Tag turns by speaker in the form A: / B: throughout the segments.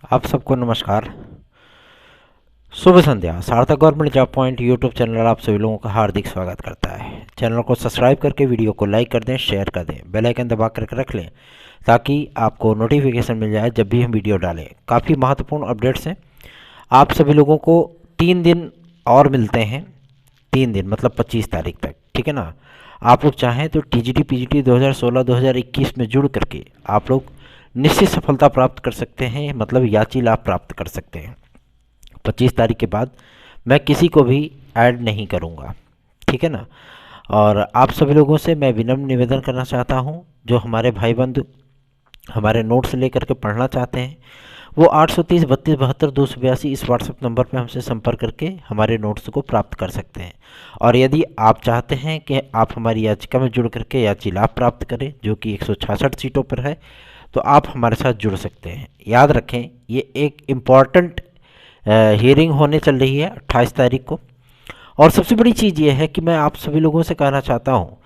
A: आप सबको नमस्कार। शुभ संध्या। सार्थक government job point YouTube channel आप सभी लोगों का हार्दिक स्वागत करता है। चैनल को सब्सक्राइब करके वीडियो को लाइक कर दें, शेयर कर दें, बेल आइकन दबा करके रख लें ताकि आपको नोटिफिकेशन मिल जाए जब भी हम वीडियो डालें। काफ़ी महत्वपूर्ण अपडेट्स हैं। आप सभी लोगों को 3 दिन और मिलते हैं, 3 दिन मतलब 25 तारीख तक, ठीक है ना। आप लोग चाहें तो टीजीटी पीजीटी 2016-2021 में जुड़ करके आप लोग निश्चित सफलता प्राप्त कर सकते हैं, मतलब याची लाभ प्राप्त कर सकते हैं। 25 तारीख के बाद मैं किसी को भी ऐड नहीं करूंगा, ठीक है ना। और आप सभी लोगों से मैं विनम्र निवेदन करना चाहता हूं, जो हमारे भाई बंधु हमारे नोट्स लेकर के पढ़ना चाहते हैं वो 830 32 72 282 इस व्हाट्सएप नंबर पर हमसे संपर्क करके हमारे नोट्स को प्राप्त कर सकते हैं। और यदि आप चाहते हैं कि आप हमारी याचिका में जुड़ करके याची लाभ प्राप्त करें, जो कि 166 सीटों पर है, तो आप हमारे साथ जुड़ सकते हैं। याद रखें, ये एक इम्पॉर्टेंट हियरिंग होने चल रही है 28 तारीख को। और सबसे बड़ी चीज़ ये है कि मैं आप सभी लोगों से कहना चाहता हूँ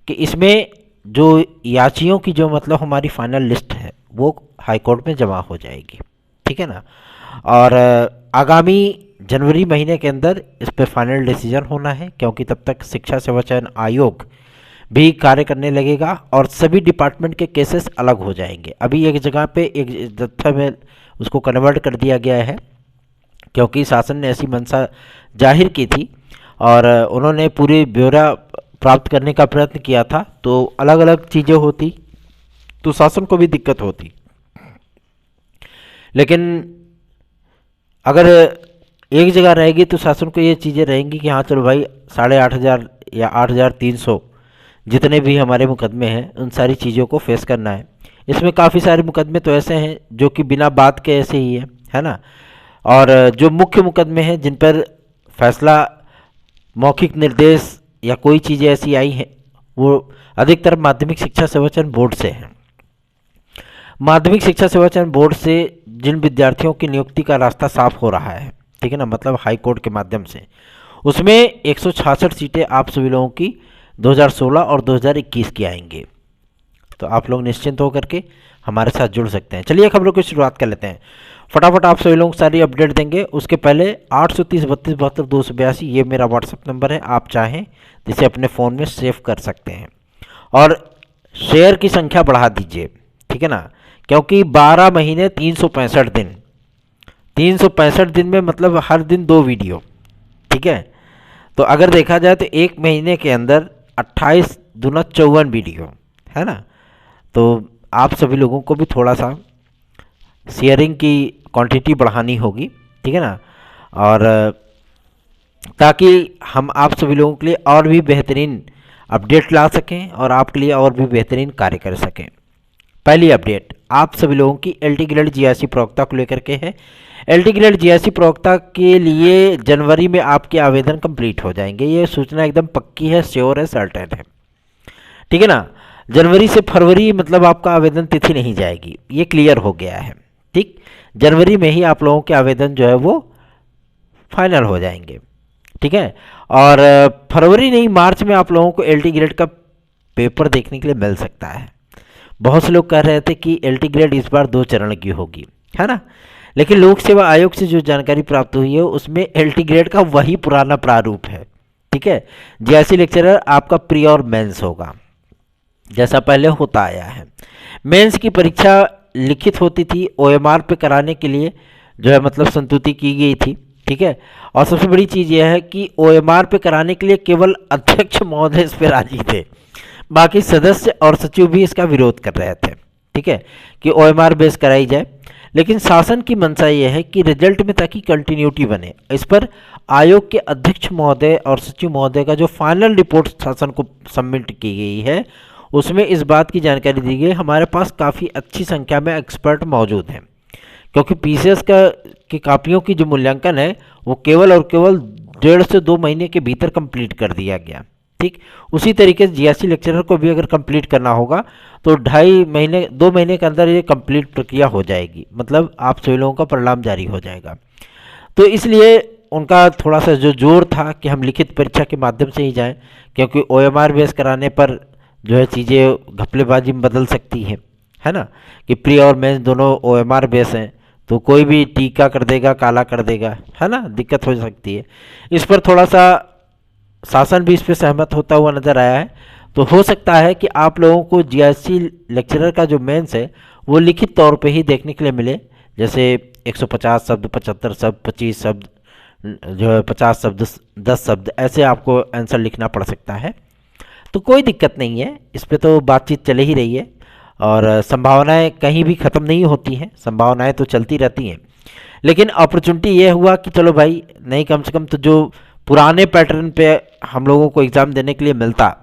A: कि इसमें जो याचियों की जो मतलब हमारी फाइनल लिस्ट है वो हाई कोर्ट में जमा हो जाएगी, ठीक है ना। और आगामी जनवरी महीने के अंदर इस पर फाइनल डिसीजन होना है, क्योंकि तब तक शिक्षा सेवा चयन आयोग भी कार्य करने लगेगा और सभी डिपार्टमेंट के केसेस अलग हो जाएंगे। अभी एक जगह पे एक जत्थे में उसको कन्वर्ट कर दिया गया है, क्योंकि शासन ने ऐसी मंशा जाहिर की थी और उन्होंने पूरी ब्यौरा प्राप्त करने का प्रयत्न किया था, तो अलग अलग चीज़ें होती तो शासन को भी दिक्कत होती। लेकिन अगर एक जगह रहेगी तो शासन को ये चीज़ें रहेंगी कि हाँ चलो भाई 8,500 या 8,300 जितने भी हमारे मुकदमे हैं उन सारी चीज़ों को फेस करना है। इसमें काफ़ी सारे मुकदमे तो ऐसे हैं जो कि बिना बात के ऐसे ही है ना। और जो मुख्य मुकदमे हैं जिन पर फैसला मौखिक निर्देश या कोई चीज़ें ऐसी आई हैं वो अधिकतर माध्यमिक शिक्षा सेवा चयन बोर्ड से हैं। माध्यमिक शिक्षा सेवा चयन बोर्ड से जिन विद्यार्थियों की नियुक्ति का रास्ता साफ हो रहा है, ठीक है ना, मतलब हाई कोर्ट के माध्यम से, उसमें 166 सीटें आप सभी लोगों की 2016 और 2021 की आएंगे। तो आप लोग निश्चिंत होकर के हमारे साथ जुड़ सकते हैं। चलिए खबरों की शुरुआत कर लेते हैं। फटाफट आप सभी लोग सारी अपडेट देंगे। उसके पहले 830 32 72 282 ये मेरा व्हाट्सएप नंबर है। आप चाहें जिसे अपने फ़ोन में सेव कर सकते हैं और शेयर की संख्या बढ़ा दीजिए, ठीक है ना, क्योंकि 12 महीने 365 दिन, 365 दिन में मतलब हर दिन 2 वीडियो, ठीक है। तो अगर देखा जाए तो एक महीने के अंदर 28 दूना 54 वीडियो है ना। तो आप सभी लोगों को भी थोड़ा सा शेयरिंग की क्वांटिटी बढ़ानी होगी, ठीक है ना, और ताकि हम आप सभी लोगों के लिए और भी बेहतरीन अपडेट ला सकें और आपके लिए और भी बेहतरीन कार्य कर सकें। पहली अपडेट आप सभी लोगों की एलटी ग्रेड जीआईसी प्रवक्ता को लेकर के है। एलटी ग्रेड जीआईसी प्रवक्ता के लिए जनवरी में आपके आवेदन कंप्लीट हो जाएंगे। ये सूचना एकदम पक्की है, श्योर है, सर्टेन है, ठीक है ना। जनवरी से फरवरी मतलब आपका आवेदन तिथि नहीं जाएगी, ये क्लियर हो गया है, ठीक। जनवरी में ही आप लोगों के आवेदन जो है वो फाइनल हो जाएंगे, ठीक है। और फरवरी नहीं मार्च में आप लोगों को एलटी ग्रेड का पेपर देखने के लिए मिल सकता है। बहुत से लोग कह रहे थे कि एलटी ग्रेड इस बार 2 चरण की होगी, है ना, लेकिन लोक सेवा आयोग से जो जानकारी प्राप्त हुई है उसमें एलटी ग्रेड का वही पुराना प्रारूप है, ठीक है। जीआईसी लेक्चरर आपका प्री और मेंस होगा जैसा पहले होता आया है। मेंस की परीक्षा लिखित होती थी, ओएमआर पे कराने के लिए जो है मतलब संतुति की गई थी, ठीक है। और सबसे बड़ी चीज़ यह है कि ओएमआर पे कराने के लिए केवल अध्यक्ष महोदय इस पर राजी थे, बाकी सदस्य और सचिव भी इसका विरोध कर रहे थे, ठीक है, कि ओएमआर बेस कराई जाए। लेकिन शासन की मंशा यह है कि रिजल्ट में ताकि कंटिन्यूटी बने, इस पर आयोग के अध्यक्ष महोदय और सचिव महोदय का जो फाइनल रिपोर्ट शासन को सबमिट की गई है उसमें इस बात की जानकारी दी गई हमारे पास काफ़ी अच्छी संख्या में एक्सपर्ट मौजूद हैं, क्योंकि पीसीएस की कापियों की जो मूल्यांकन है वो केवल और केवल 1.5 से 2 महीने के भीतर कंप्लीट कर दिया गया, ठीक। उसी तरीके से जीआईसी लेक्चरर को भी अगर कंप्लीट करना होगा तो 2.5 महीने 2 महीने के अंदर ये कंप्लीट प्रक्रिया हो जाएगी, मतलब आप सभी लोगों का परिणाम जारी हो जाएगा। तो इसलिए उनका थोड़ा सा जो जोर था कि हम लिखित परीक्षा के माध्यम से ही जाएं, क्योंकि ओएमआर बेस कराने पर जो है चीज़ें घपलेबाजी में बदल सकती है ना, कि प्री और मेंस दोनों ओएमआर बेस हैं तो कोई भी टीका कर देगा, काला कर देगा, है ना, दिक्कत हो सकती है। इस पर थोड़ा सा शासन भी इस पर सहमत होता हुआ नज़र आया है। तो हो सकता है कि आप लोगों को जीआईसी लेक्चरर का जो मेंस है वो लिखित तौर पे ही देखने के लिए मिले, जैसे 150 शब्द, 75 शब्द, 25 शब्द, जो है 50 शब्द, 10 शब्द, ऐसे आपको आंसर लिखना पड़ सकता है। तो कोई दिक्कत नहीं है, इस पर तो बातचीत चल ही रही है और संभावनाएं कहीं भी ख़त्म नहीं होती हैं, संभावनाएं तो चलती रहती हैं। लेकिन अपॉर्चुनिटी ये हुआ कि चलो भाई, नहीं, कम से कम तो जो पुराने पैटर्न पे हम लोगों को एग्ज़ाम देने के लिए मिलता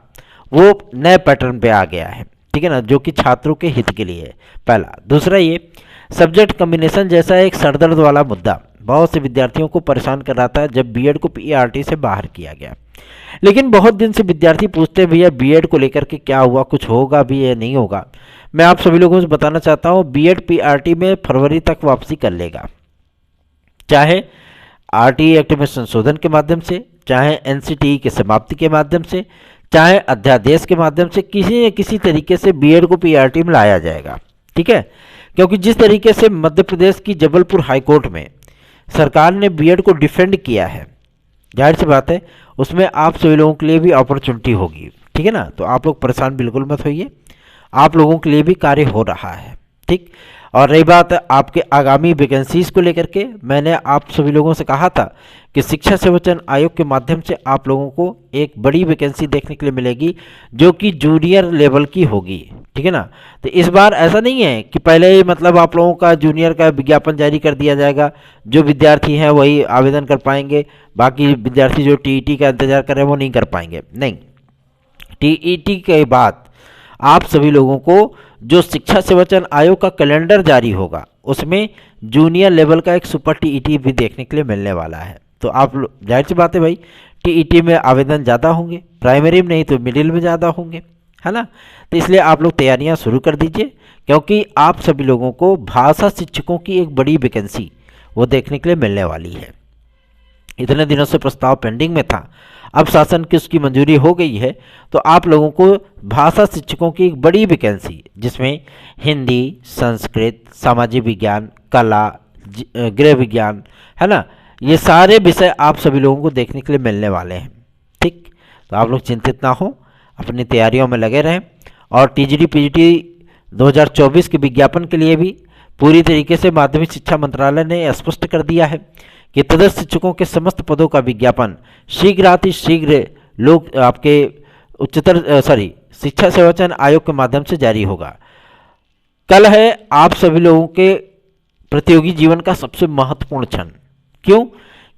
A: वो नए पैटर्न पे आ गया है, ठीक है ना, जो कि छात्रों के हित के लिए है, पहला। दूसरा, ये सब्जेक्ट कम्बिनेशन जैसा एक सरदर्द वाला मुद्दा बहुत से विद्यार्थियों को परेशान कर रहा था जब बीएड को पीईआरटी से बाहर किया गया। लेकिन बहुत दिन से विद्यार्थी पूछते हैं भैया बीएड को लेकर के क्या हुआ, कुछ होगा भी या नहीं होगा। मैं आप सभी लोगों से बताना चाहता हूँ, बीएड पीईआरटी में फरवरी तक वापसी कर लेगा, चाहे आरटीई एक्ट में संशोधन के माध्यम से, चाहे एनसीटीई की समाप्ति के माध्यम से, चाहे अध्यादेश के माध्यम से, किसी न किसी तरीके से बीएड को पीईआरटी में लाया जाएगा, ठीक है। क्योंकि जिस तरीके से मध्य प्रदेश की जबलपुर हाईकोर्ट में सरकार ने बीएड को डिफेंड किया है, जाहिर सी बात है उसमें आप सभी लोगों के लिए भी अपॉर्चुनिटी होगी, ठीक है ना। तो आप लोग परेशान बिल्कुल मत होइए, आप लोगों के लिए भी कार्य हो रहा है, ठीक। और रही बात आपके आगामी वैकेंसीज को लेकर के, मैंने आप सभी लोगों से कहा था कि शिक्षा सेवाचयन आयोग के माध्यम से आप लोगों को एक बड़ी वैकेंसी देखने के लिए मिलेगी जो कि जूनियर लेवल की होगी, ठीक है ना। तो इस बार ऐसा नहीं है कि पहले ही मतलब आप लोगों का जूनियर का विज्ञापन जारी कर दिया जाएगा, जो विद्यार्थी हैं वही आवेदन कर पाएंगे, बाकी विद्यार्थी जो टीईटी का इंतजार कर रहे हैं वो नहीं कर पाएंगे। नहीं, टीईटी के बाद आप सभी लोगों को जो शिक्षा सेवाचयन आयोग का कैलेंडर जारी होगा उसमें जूनियर लेवल का एक सुपर टीईटी भी देखने के लिए मिलने वाला है। तो आप जाहिर सी बात है भाई, टीईटी में आवेदन ज़्यादा होंगे, प्राइमरी में नहीं तो मिडिल में ज़्यादा होंगे, है ना। तो इसलिए आप लोग तैयारियां शुरू कर दीजिए, क्योंकि आप सभी लोगों को भाषा शिक्षकों की एक बड़ी वैकेंसी वो देखने के लिए मिलने वाली है। इतने दिनों से प्रस्ताव पेंडिंग में था, अब शासन की उसकी मंजूरी हो गई है। तो आप लोगों को भाषा शिक्षकों की एक बड़ी वैकेंसी, जिसमें हिंदी, संस्कृत, सामाजिक विज्ञान, कला, गृह विज्ञान, है ना, ये सारे विषय आप सभी लोगों को देखने के लिए मिलने वाले हैं, ठीक। तो आप लोग चिंतित ना हो, अपनी तैयारियों में लगे रहें। और टीजीटी पीजीटी 2024 के विज्ञापन के लिए भी पूरी तरीके से माध्यमिक शिक्षा मंत्रालय ने स्पष्ट कर दिया है कि तदस्थ शिक्षकों के समस्त पदों का विज्ञापन शीघ्र लोग आपके शिक्षा सेवाचयन आयोग के माध्यम से जारी होगा। कल है आप सभी लोगों के प्रतियोगी जीवन का सबसे महत्वपूर्ण क्षण। क्यों?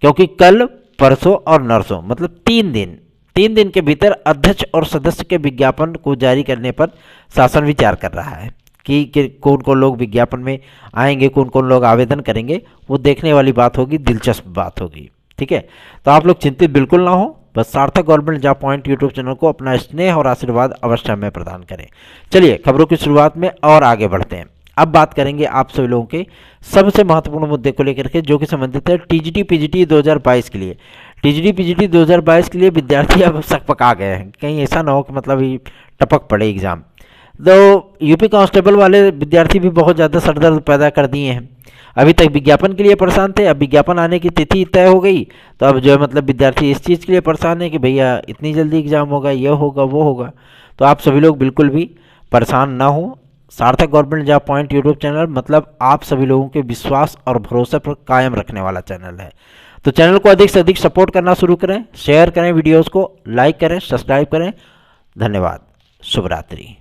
A: क्योंकि कल, परसों और नरसों मतलब 3 दिन के भीतर अध्यक्ष और सदस्य के विज्ञापन को जारी करने पर शासन विचार कर रहा है कि कौन कौन लोग विज्ञापन में आएंगे, कौन कौन लोग आवेदन करेंगे। वो देखने वाली बात होगी, दिलचस्प बात होगी, ठीक है। तो आप लोग चिंतित बिल्कुल ना हो, बस सार्थक government job point YouTube channel को अपना स्नेह और आशीर्वाद अवश्य हमें प्रदान करें। चलिए खबरों की शुरुआत में और आगे बढ़ते हैं। अब बात करेंगे आप सभी लोगों के सबसे महत्वपूर्ण मुद्दे को लेकर के, जो कि संबंधित है टीजीटी पीजीटी 2022 के लिए। टीजीटी पीजीटी 2022 के लिए विद्यार्थी अब सकपका गए हैं, कहीं ऐसा ना हो कि मतलब ये टपक पड़े एग्जाम। तो यूपी कांस्टेबल वाले विद्यार्थी भी बहुत ज़्यादा सरदर्द पैदा कर दिए हैं। अभी तक विज्ञापन के लिए परेशान थे, अब विज्ञापन आने की तिथि तय हो गई, तो अब जो है मतलब विद्यार्थी इस चीज़ के लिए परेशान है कि भैया इतनी जल्दी एग्जाम होगा, ये होगा वो होगा। तो आप सभी लोग बिल्कुल भी परेशान ना हो। सार्थक government job point YouTube channel मतलब आप सभी लोगों के विश्वास और भरोसे पर कायम रखने वाला चैनल है। तो चैनल को अधिक से अधिक सपोर्ट करना शुरू करें, शेयर करें, वीडियोज़ को लाइक करें, सब्सक्राइब करें। धन्यवाद, शुभ रात्रि।